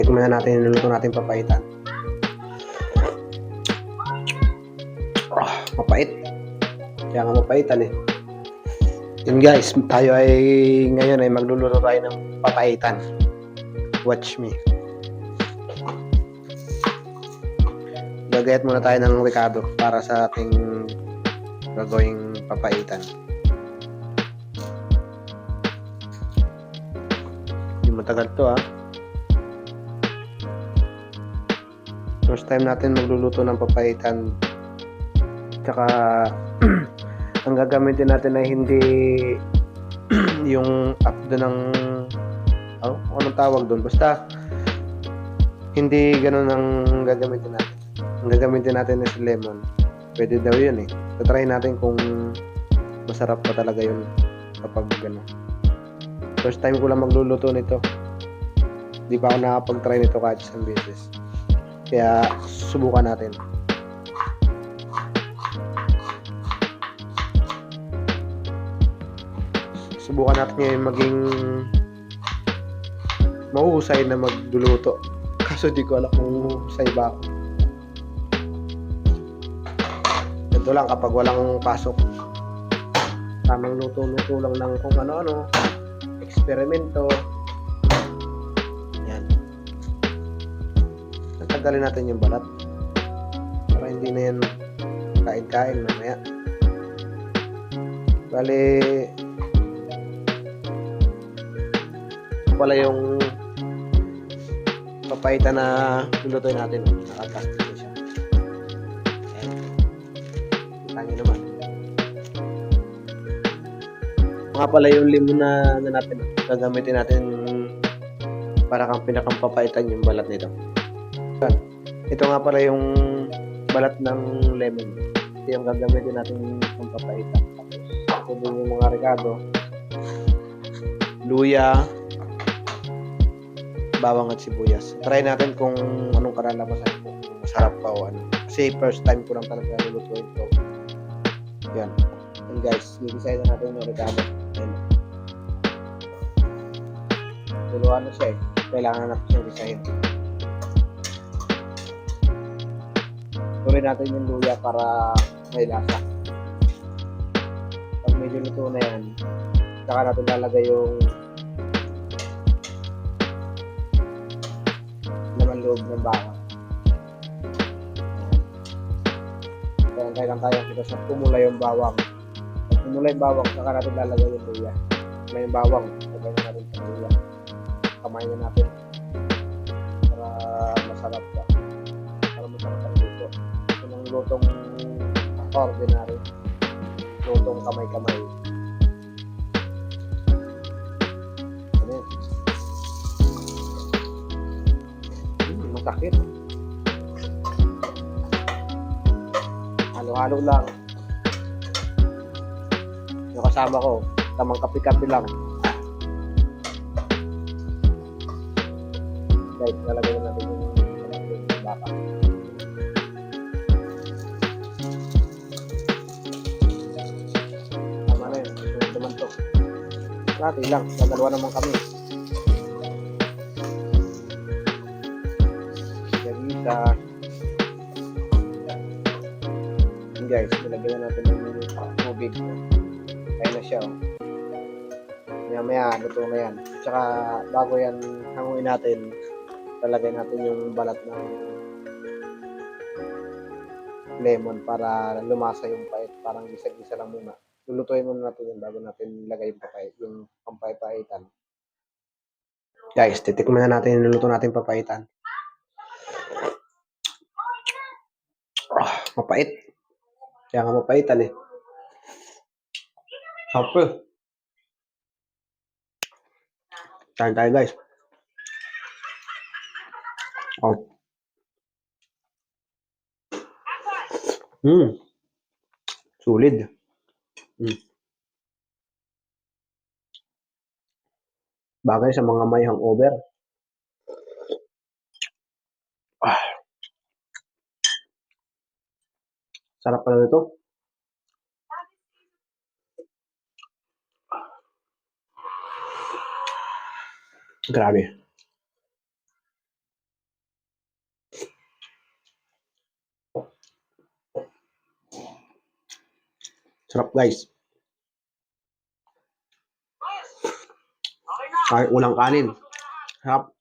Tikman na natin yung niluluto natin papaitan. Mapait. Kaya nga mapaitan eh. Yun guys, tayo ay ngayon ay magluluto tayo ng papaitan. Watch me. Gagayat muna tayo ng Ricardo para sa ating gagawing papaitan. Hindi matagal to ha. First time natin magluluto ng papaitan. Tsaka ang gagamitin natin ay hindi yung updo ng anong tawag doon, basta hindi ganun ang gagamitin natin. Ang gagamitin natin is lemon. Pwede daw yun eh. Tatry natin kung masarap pa talaga yun kapag gano'n. First time ko lang magluluto nito. Di pa ako nakapag-try nito kahit isang beses. Kaya subukan natin. Subukan natin ngayon maging mahuhusay na magluluto. Kaso di ko alam kung husay ba ako. Ito lang kapag walang pasok. Tamang luto-luto lang ng kung ano-ano. Eksperimento. Yan. Tanggalin natin yung balat. Para hindi na yan kain-kain mamaya. Bale, wala yung papaitan na lulutuin natin. Nakatastik na siya. Ayan. Kita nyo naman. Nga pala yung limon na natin gagamitin natin para kang pinakang papaitan yung balat nito. Ito nga pala yung balat ng lemon. Ito yung gagamitin natin yung papaitan. Ito din yung mga Ricardo, luya, bawang at sibuyas. Try natin kung anong karalabasan, kung masarap pa o ano. Kasi first time ko lang talaga lulutuin ito. Yan. And guys, i-decide na natin yung Ricardo. Ayan. Tuluan na siya eh. Kailangan natin siyang design. Tuloy natin yung luya para may lasa. Pag medyo luto na yan, saka natin lalagay yung laman loob ng bawang. Kaya lang tayo kita sa pumula yung bawang. Pag pumula yung bawang, saka natin lalagay yung luya. May yung bawang, lagay na natin sa luya. Kamay na natin para masarap ka. Para masarap ang luto. Ito ng lutong ordinary. Lutong kamay-kamay. Ano yun? Masakit. Halo-halo lang. Yung kasama ko, tamang kapi-kapi lang. Guys, nalagay na natin yung baka. Tama na yun. Sunod naman to. Natin lang. Dadalawa naman kami. Gagita. Yun guys, nilagay na natin yung tubig. Kaya na siya oh. Maya luto na yan. Tsaka bago yan hanguin natin, talagay natin yung balat ng lemon para lumasa yung pait. Parang gisa-gisa lang muna. Lulutuin muna natin yan bago natin ilagay yung pampaitan. Guys, titikman na natin yung niluluto natin papaitan. Mapait. Kaya nga mapaitan eh. Hapre. Kain tayo guys. Oh. Sulit. Bagay sa mga may hangover. Sarap pala nito. Grabe. Sarap guys. Kahit ulang kanin. Sarap.